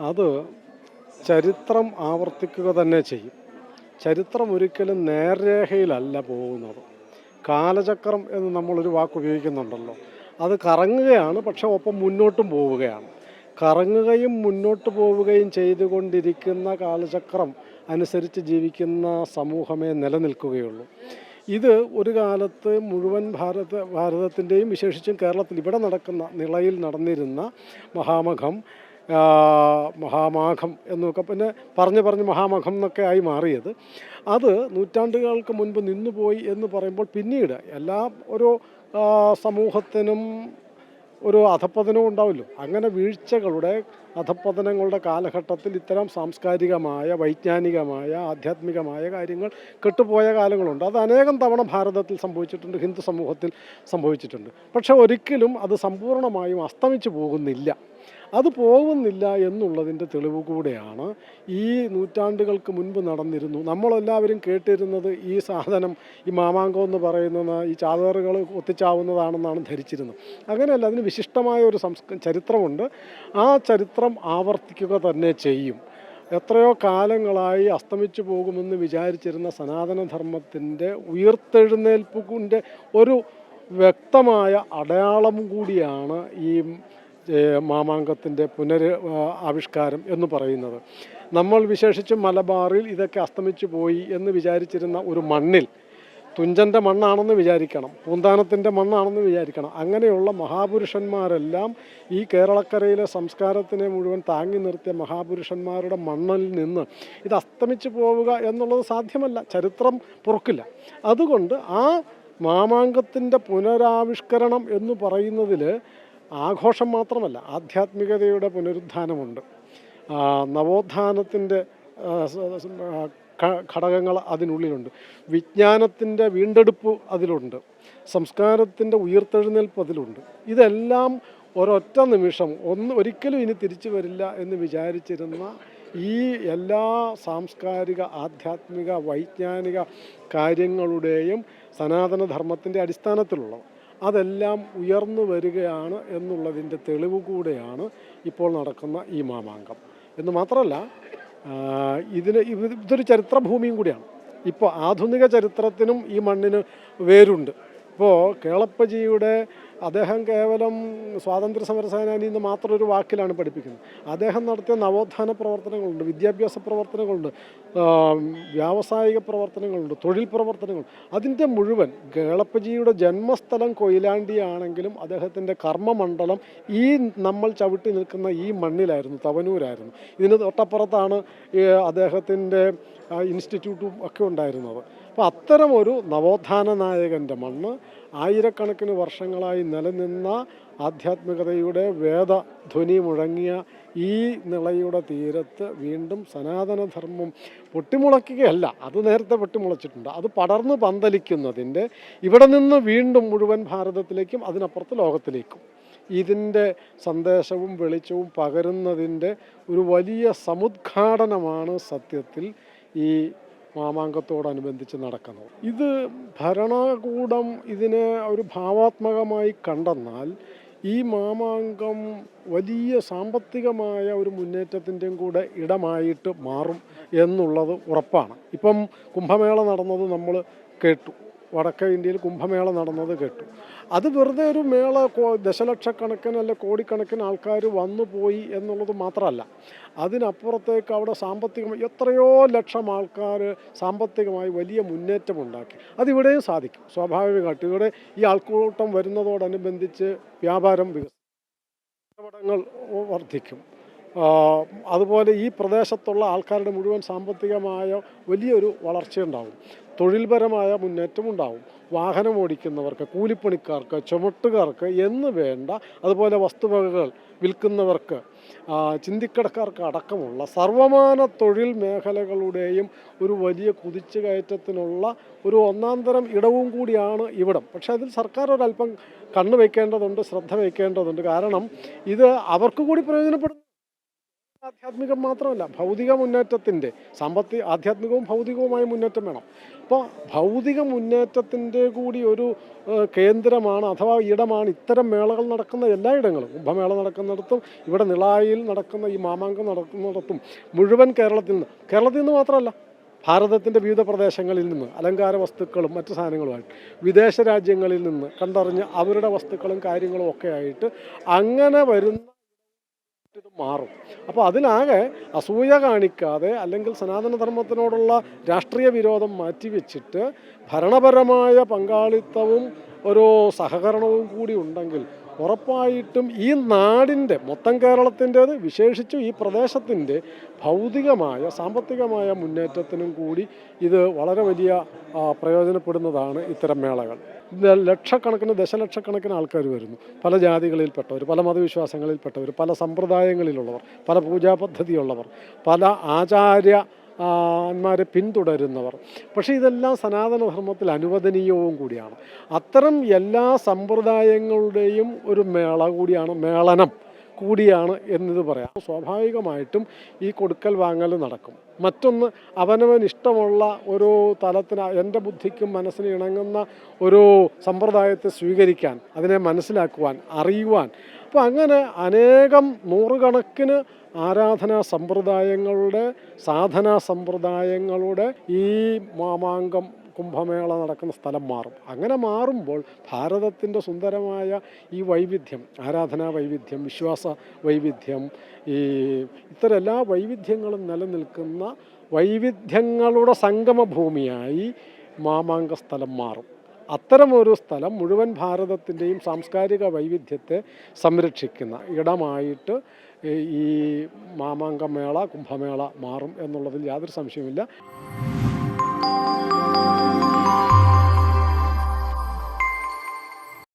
അത് ചരിത്രം ആവർത്തിക്കുക തന്നെ ചെയ്യും. ചരിത്രം ഒരിക്കലും നേർരേഖയിലല്ല പോകുന്നത്. കാലചക്രം എന്ന് നമ്മളൊരു വാക്ക് ഉപയോഗിക്കുന്നുണ്ടല്ലോ. അത് കറങ്ങുകയാണ്, പക്ഷെ ഒപ്പം മുന്നോട്ടും പോവുകയാണ്. കറങ്ങുകയും മുന്നോട്ട് പോവുകയും ചെയ്തുകൊണ്ടിരിക്കുന്ന കാലചക്രം അനുസരിച്ച് ജീവിക്കുന്ന സമൂഹമേ നിലനിൽക്കുകയുള്ളൂ. ഇത് ഒരു കാലത്ത് മുഴുവൻ ഭാരതത്തിൻ്റെയും വിശേഷിച്ചും കേരളത്തിൽ ഇവിടെ നടക്കുന്ന നിളയിൽ നടന്നിരുന്ന മഹാമഖം, മഹാമാഘം എന്നൊക്കെ പിന്നെ പറഞ്ഞ് മഹാമഖം എന്നൊക്കെ ആയി മാറിയത്, അത് നൂറ്റാണ്ടുകൾക്ക് മുൻപ് നിന്നുപോയി എന്ന് പറയുമ്പോൾ പിന്നീട് എല്ലാ ഓരോ സമൂഹത്തിനും ഒരു അധപ്പതനവും ഉണ്ടാവുമല്ലോ. അങ്ങനെ വീഴ്ചകളുടെ അധപ്പതനങ്ങളുടെ കാലഘട്ടത്തിൽ ഇത്തരം സാംസ്കാരികമായ, വൈജ്ഞാനികമായ, ആധ്യാത്മികമായ കാര്യങ്ങൾ കെട്ടുപോയ കാലങ്ങളുണ്ട്. അത് അനേകം തവണ ഭാരതത്തിൽ സംഭവിച്ചിട്ടുണ്ട്, ഹിന്ദു സമൂഹത്തിൽ സംഭവിച്ചിട്ടുണ്ട്. പക്ഷെ ഒരിക്കലും അത് സമ്പൂർണ്ണമായും അസ്തമിച്ചു പോകുന്നില്ല. അത് പോകുന്നില്ല എന്നുള്ളതിൻ്റെ തെളിവ് കൂടെയാണ് ഈ നൂറ്റാണ്ടുകൾക്ക് മുൻപ് നടന്നിരുന്നു. നമ്മളെല്ലാവരും കേട്ടിരുന്നത് ഈ സാധനം, ഈ മാമാങ്കം എന്ന് പറയുന്നത് ഈ ചാവേറുകൾ ഒത്തിച്ചാവുന്നതാണെന്നാണ് ധരിച്ചിരുന്നത്. അങ്ങനെയല്ല, അതിന് വിശിഷ്ടമായ ഒരു ചരിത്രമുണ്ട്. ആ ചരിത്രം ആവർത്തിക്കുക തന്നെ ചെയ്യും. എത്രയോ കാലങ്ങളായി അസ്തമിച്ചു പോകുമെന്ന് വിചാരിച്ചിരുന്ന സനാതനധർമ്മത്തിൻ്റെ ഉയിർത്തെഴുന്നേൽപ്പിൻ്റെ ഒരു വ്യക്തമായ അടയാളം കൂടിയാണ് ഈ മാമാങ്കത്തിൻ്റെ ആവിഷ്കാരം എന്ന് പറയുന്നത്. നമ്മൾ വിശേഷിച്ചും മലബാറിൽ ഇതൊക്കെ അസ്തമിച്ചു പോയി എന്ന് വിചാരിച്ചിരുന്ന ഒരു മണ്ണിൽ, തുഞ്ചൻ്റെ മണ്ണാണെന്ന് വിചാരിക്കണം, പൂന്താനത്തിൻ്റെ മണ്ണാണെന്ന് വിചാരിക്കണം, അങ്ങനെയുള്ള മഹാപുരുഷന്മാരെല്ലാം ഈ കേരളക്കരയിലെ സംസ്കാരത്തിനെ മുഴുവൻ താങ്ങി നിർത്തിയ മഹാപുരുഷന്മാരുടെ മണ്ണിൽ നിന്ന് ഇത് അസ്തമിച്ചു പോവുക എന്നുള്ളത് സാധ്യമല്ല. ചരിത്രം പൊറുക്കില്ല. അതുകൊണ്ട് ആ മാമാങ്കത്തിൻ്റെ പുനരാവിഷ്കരണം എന്ന് പറയുന്നതിൽ ആഘോഷം മാത്രമല്ല, ആധ്യാത്മികതയുടെ പുനരുദ്ധാനമുണ്ട്. നവോത്ഥാനത്തിൻ്റെ ഘടകങ്ങൾ അതിനുള്ളിലുണ്ട്. വിജ്ഞാനത്തിൻ്റെ വീണ്ടെടുപ്പ് അതിലുണ്ട്. സംസ്കാരത്തിൻ്റെ ഉയിർത്തെഴുന്നേൽപ്പ് അതിലുണ്ട്. ഇതെല്ലാം ഒരൊറ്റ നിമിഷം ഒരിക്കലും ഇനി തിരിച്ചു വരില്ല എന്ന് വിചാരിച്ചിരുന്ന ഈ എല്ലാ സാംസ്കാരിക, ആധ്യാത്മിക, വൈജ്ഞാനിക കാര്യങ്ങളുടെയും സനാതനധർമ്മത്തിൻ്റെ അടിസ്ഥാനത്തിലുള്ളവ അതെല്ലാം ഉയർന്നു വരികയാണ് എന്നുള്ളതിൻ്റെ തെളിവ് കൂടെയാണ് ഇപ്പോൾ നടക്കുന്ന ഈ മാമാങ്കം. എന്ന് മാത്രമല്ല, ഇതൊരു ചരിത്രഭൂമിയും കൂടിയാണ്. ഇപ്പോൾ ആധുനിക ചരിത്രത്തിനും ഈ മണ്ണിന് വേരുണ്ട്. ഇപ്പോൾ കേളപ്പജിയുടെ അദ്ദേഹം കേവലം സ്വാതന്ത്ര്യ സമര സേനാനി എന്ന് മാത്രം ഒരു വാക്കിലാണ് പഠിപ്പിക്കുന്നത്. അദ്ദേഹം നടത്തിയ നവോത്ഥാന പ്രവർത്തനങ്ങളുണ്ട്, വിദ്യാഭ്യാസ പ്രവർത്തനങ്ങളുണ്ട്, വ്യാവസായിക പ്രവർത്തനങ്ങളുണ്ട്, തൊഴിൽ പ്രവർത്തനങ്ങൾ. അതിൻ്റെ മുഴുവൻ കേളപ്പജിയുടെ ജന്മസ്ഥലം കൊയിലാണ്ടിയാണെങ്കിലും അദ്ദേഹത്തിൻ്റെ കർമ്മമണ്ഡലം ഈ നമ്മൾ ചവിട്ടി നിൽക്കുന്ന ഈ മണ്ണിലായിരുന്നു, തവനൂരായിരുന്നു. ഇതിന് തൊട്ടപ്പുറത്താണ് അദ്ദേഹത്തിൻ്റെ ഇൻസ്റ്റിറ്റ്യൂട്ടും ഒക്കെ ഉണ്ടായിരുന്നത്. അപ്പോൾ അത്തരമൊരു നവോത്ഥാന നായകൻ്റെ മണ്ണ്, ആയിരക്കണക്കിന് വർഷങ്ങളായി നിലനിന്ന ആധ്യാത്മികതയുടെ വേദധ്വനി മുഴങ്ങിയ ഈ നിളയുടെ തീരത്ത് വീണ്ടും സനാതനധർമ്മം പൊട്ടിമുളയ്ക്കുകയല്ല, അത് നേരത്തെ പൊട്ടിമുളച്ചിട്ടുണ്ട്. അത് പടർന്നു പന്തലിക്കുന്നതിൻ്റെ, ഇവിടെ നിന്ന് വീണ്ടും മുഴുവൻ ഭാരതത്തിലേക്കും അതിനപ്പുറത്ത് ലോകത്തിലേക്കും ഇതിൻ്റെ സന്ദേശവും വെളിച്ചവും പകരുന്നതിൻ്റെ ഒരു വലിയ സമുദ്ഘാടനമാണ് സത്യത്തിൽ ഈ മാമാങ്കത്തോടനുബന്ധിച്ച് നടക്കുന്നത്. ഇത് ഭരണകൂടം ഇതിനെ ഒരു ഭാവാത്മകമായി കണ്ടെന്നാൽ ഈ മാമാങ്കം വലിയ സാമ്പത്തികമായ ഒരു മുന്നേറ്റത്തിൻ്റെയും കൂടെ ഇടമായിട്ട് മാറും എന്നുള്ളത് ഉറപ്പാണ്. ഇപ്പം കുംഭമേള നടന്നത് നമ്മൾ കേട്ടു, വടക്കേ ഇന്ത്യയിൽ കുംഭമേള നടന്നത് കേട്ടു. അത് വെറുതെ ഒരു മേള, ദശലക്ഷക്കണക്കിന് അല്ലെ കോടിക്കണക്കിന് ആൾക്കാർ വന്നു പോയി എന്നുള്ളത് മാത്രമല്ല, അതിനപ്പുറത്തേക്ക് അവിടെ സാമ്പത്തികമായി എത്രയോ ലക്ഷം ആൾക്കാർ സാമ്പത്തികമായി വലിയ മുന്നേറ്റമുണ്ടാക്കി. അതിവിടെയും സാധിക്കും. സ്വാഭാവികമായിട്ട് ഇവിടെ ഈ ആൾക്കൂട്ടം വരുന്നതോടനുബന്ധിച്ച് വ്യാപാരം കച്ചവടങ്ങൾ വർദ്ധിക്കും. അതുപോലെ ഈ പ്രദേശത്തുള്ള ആൾക്കാരുടെ മുഴുവൻ സാമ്പത്തികമായ വലിയൊരു വളർച്ചയുണ്ടാവും, തൊഴിൽപരമായ മുന്നേറ്റം ഉണ്ടാവും. വാഹനം ഓടിക്കുന്നവർക്ക്, കൂലിപ്പണിക്കാർക്ക്, ചുമട്ടുകാർക്ക് എന്ന് വേണ്ട, അതുപോലെ വസ്തുവകകൾ വിൽക്കുന്നവർക്ക്, ചിന്തിക്കടക്കാർക്ക് അടക്കമുള്ള സർവമാന തൊഴിൽ മേഖലകളുടെയും ഒരു വലിയ കുതിച്ചുകയറ്റത്തിനുള്ള ഒരു ഒന്നാന്തരം ഇടവും കൂടിയാണ് ഇവിടം. പക്ഷേ അതിൽ സർക്കാർ ഒരല്പം കണ്ണു വയ്ക്കേണ്ടതുണ്ട്, ശ്രദ്ധ വയ്ക്കേണ്ടതുണ്ട്. കാരണം ഇത് അവർക്ക് കൂടി പ്രയോജനപ്പെടും. ആധ്യാത്മികം മാത്രമല്ല, ഭൗതിക മുന്നേറ്റത്തിൻ്റെ ആധ്യാത്മികവും ഭൗതികവുമായ മുന്നേറ്റം വേണം. അപ്പോൾ ഭൗതിക മുന്നേറ്റത്തിൻ്റെ കൂടി ഒരു കേന്ദ്രമാണ് അഥവാ ഇടമാണ് ഇത്തരം മേളകൾ നടക്കുന്ന എല്ലായിടങ്ങളും. കുംഭമേള നടക്കുന്നിടത്തും ഇവിടെ നിളായിൽ നടക്കുന്ന ഈ മാമാങ്കം നടക്കുന്നിടത്തും മുഴുവൻ കേരളത്തിൽ നിന്ന് മാത്രമല്ല, ഭാരതത്തിൻ്റെ വിവിധ പ്രദേശങ്ങളിൽ നിന്ന് അലങ്കാര വസ്തുക്കളും മറ്റു സാധനങ്ങളുമായിട്ട് വിദേശ രാജ്യങ്ങളിൽ നിന്ന് കണ്ടറിഞ്ഞ് അവരുടെ വസ്തുക്കളും കാര്യങ്ങളും ഒക്കെ ആയിട്ട് അങ്ങനെ വരുന്ന ഇത് മാറും. അപ്പോൾ അതിനാകെ അസൂയ കാണിക്കാതെ അല്ലെങ്കിൽ സനാതനധർമ്മത്തിനോടുള്ള രാഷ്ട്രീയ വിരോധം മാറ്റിവെച്ചിട്ട് ഭരണപരമായ പങ്കാളിത്തവും ഒരു സഹകരണവും കൂടി ഉണ്ടെങ്കിൽ ഉറപ്പായിട്ടും ഈ നാടിൻ്റെ മൊത്തം കേരളത്തിൻ്റേത് വിശേഷിച്ചും ഈ പ്രദേശത്തിൻ്റെ ഭൗതികമായ സാമ്പത്തികമായ മുന്നേറ്റത്തിനും കൂടി ഇത് വളരെ വലിയ പ്രയോജനപ്പെടുന്നതാണ് ഇത്തരം മേളകൾ. ലക്ഷക്കണക്കിന് ദശലക്ഷക്കണക്കിന് ആൾക്കാർ വരുന്നു. പല ജാതികളിൽപ്പെട്ടവർ, പല മതവിശ്വാസങ്ങളിൽപ്പെട്ടവർ, പല സമ്പ്രദായങ്ങളിലുള്ളവർ, പല പൂജാപദ്ധതിയുള്ളവർ, പല ആചാര്യന്മാരെ പിന്തുടരുന്നവർ. പക്ഷേ ഇതെല്ലാം സനാതനധർമ്മത്തിൽ അനുവദനീയവും കൂടിയാണ്. അത്തരം എല്ലാ സമ്പ്രദായങ്ങളുടെയും ഒരു മേളനം കൂടിയാണ് എന്നിത് പറയാം. സ്വാഭാവികമായിട്ടും ഈ കൊടുക്കൽ വാങ്ങൽ നടക്കും. മറ്റൊന്ന്, അവനവൻ ഇഷ്ടമുള്ള ഒരു തലത്തിന് എൻ്റെ ബുദ്ധിക്കും മനസ്സിന് ഇണങ്ങുന്ന ഒരു സമ്പ്രദായത്തെ സ്വീകരിക്കാൻ, അതിനെ മനസ്സിലാക്കുവാൻ, അറിയുവാൻ. അപ്പോൾ അങ്ങനെ അനേകം നൂറുകണക്കിന് ആരാധനാ സമ്പ്രദായങ്ങളുടെ സാധനാ സമ്പ്രദായങ്ങളുടെ ഈ മാമാങ്കം കുംഭമേള നടക്കുന്ന സ്ഥലം മാറും. അങ്ങനെ മാറുമ്പോൾ ഭാരതത്തിൻ്റെ സുന്ദരമായ ഈ വൈവിധ്യം, ആരാധനാ വൈവിധ്യം, വിശ്വാസ വൈവിധ്യം, ഇത്തരം എല്ലാ വൈവിധ്യങ്ങളും നിലനിൽക്കുന്ന വൈവിധ്യങ്ങളുടെ സംഗമഭൂമിയായി മാമാങ്ക സ്ഥലം മാറും. അത്തരമൊരു സ്ഥലം മുഴുവൻ ഭാരതത്തിൻ്റെയും സാംസ്കാരിക വൈവിധ്യത്തെ സംരക്ഷിക്കുന്ന ഇടമായിട്ട് ഈ മാമാങ്കമേള കുംഭമേള മാറും എന്നുള്ളതിൽ യാതൊരു സംശയവുമില്ല.